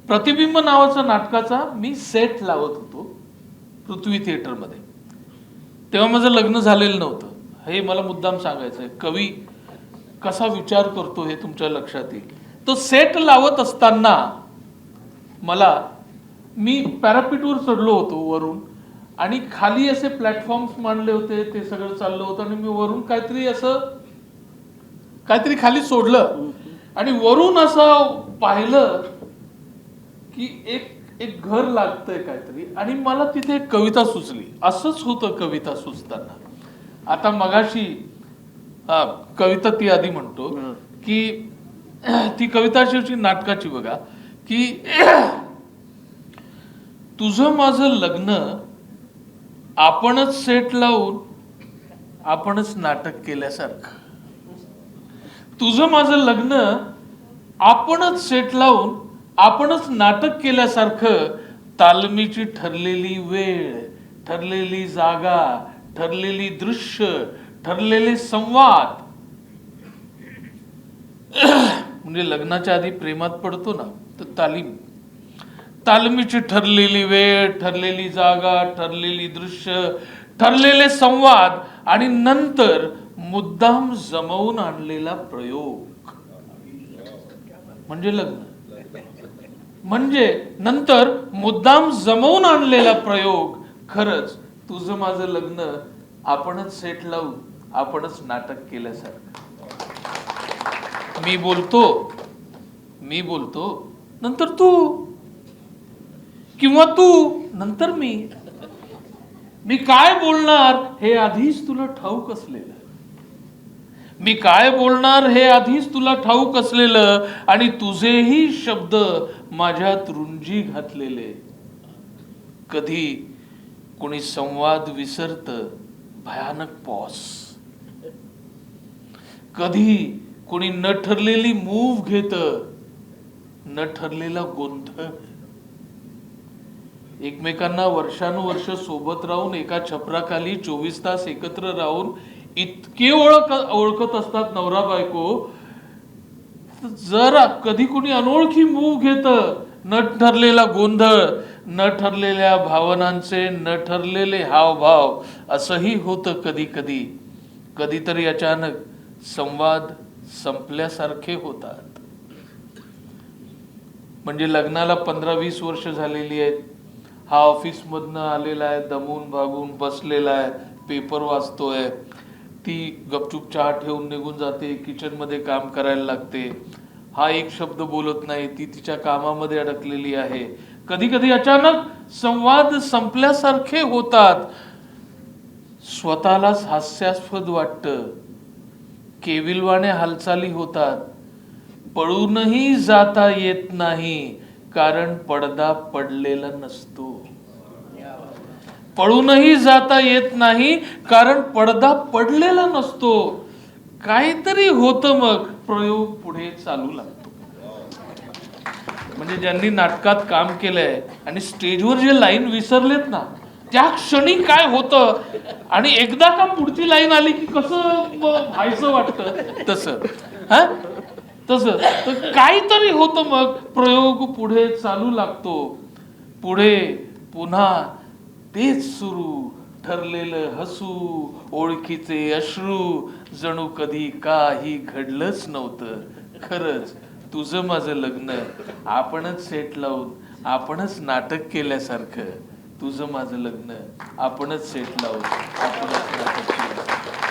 प्रतिबिंब नावाचा नाटकाचा मी सेट लावत होतो पृथ्वी थिएटरमध्ये. तेव्हा माझं लग्न झालेलं नव्हतं. हे मला मुद्दाम सांगायचं आहे. कवी कसा विचार करतो हे तुमच्या लक्षात येईल. तो सेट लावत असताना मी पॅरापीटवर चढलो होतो वरून, आणि खाली असे प्लॅटफॉर्म्स मांडले होते, ते सगळं चाललं होतं, आणि मी वरून काहीतरी खाली सोडलं आणि वरून असं पाहिलं की एक घर लागतंय काहीतरी, आणि मला तिथे एक कविता सुचली. असंच होतं कविता सुचताना. आता मगाशी कविता ती आधी म्हणतो की ती कविता शेवटी नाटकाची बघा की तुझं माझं लग्न आपणच सेट लावून आपणच नाटक केल्यासारखं. तुझं माझं लग्न आपणच सेट लावून आपणच नाटक केल्यासारखं. तालमीची ठरलेली वेळ, ठरलेली जागा, ठरलेली दृश्य, ठरलेले संवाद. म्हणजे लग्नाच्या आधी प्रेमात पडतो ना, तर तालमीची ठरलेली वेळ, ठरलेली जागा, ठरलेली दृश्य, ठरलेले संवाद, आणि नंतर मुद्दाम जमवून आणलेला प्रयोग म्हणजे लग्न. म्हणजे नंतर मुद्दाम जमवून आणलेला प्रयोग. खरंच तुझं माझं लग्न आपणच सेट लावून आपणच नाटक केल्यासारखं. मी बोलतो नंतर तू, किंवा तू नंतर मी काय बोलणार हे आधीच तुला ठाऊक असलेलं. आणि तुझेही शब्द माझ्यात रुंजी घातलेले. कधी कोणी संवाद विसरत, भयानक पॉज. कधी कोणी न ठरलेली मूव घेत, न ठरलेला गोंधळ. एकमेकांना वर्षानुवर्ष सोबत राहून, एका छपराखाली 24 तास एकत्र राहून इतके ओळखत असतात नवरा बायको. जर कधी कुणी अनोळखी मूव घेत, न ठरलेला गोंधळ, न ठरलेल्या भावनांचे, न ठरलेले हावभाव, असंही होतं कधी कधी. कधीतरी अचानक संवाद संपल्यासारखे होतात. म्हणजे लग्नाला 15-20 वर्ष झालेली आहेत. हा ऑफिस मधनं आलेला आहे, दमून भागून बसलेला आहे, पेपर वाचतोय. ती गपचूप चहा ठेवून निघून जाते, किचन मध्ये काम करायला लागते. हा एक शब्द बोलत नाही, ती तिच्या कामामध्ये अडकलेली आहे. कधी कधी अचानक संवाद संपल्यासारखे होतात. स्वतःलाच हास्यास्पद वाटतं. केविलवाणे हालचाली होतात. पळूनही जाता येत नाही, कारण पडदा पडलेला नसतो. पळूनही जाता येत नाही, कारण पडदा पडलेला नसतो. काहीतरी होतं, मग प्रयोग पुढे चालू लागतो. म्हणजे ज्यांनी नाटकात काम केलंय आणि स्टेजवर जे लाईन विसरलेत ना, त्या क्षणी काय होतं, आणि एकदा का पुढची लाईन आली की कसं व्हायचं वाटतं तसं. तर काहीतरी होतं, मग प्रयोग पुढे चालू लागतो. पुढे पुन्हा तेच सुरू, ठरलेलं हसू, ओळखीचे अश्रू, जणू कधी काही घडलंच नव्हतं. खरंच तुझं माझं लग्न आपणच सेट लावून आपणच नाटक केल्यासारखं. तुझं माझं लग्न आपणच सेट लावून आपणच नाटक केल्यासारखं.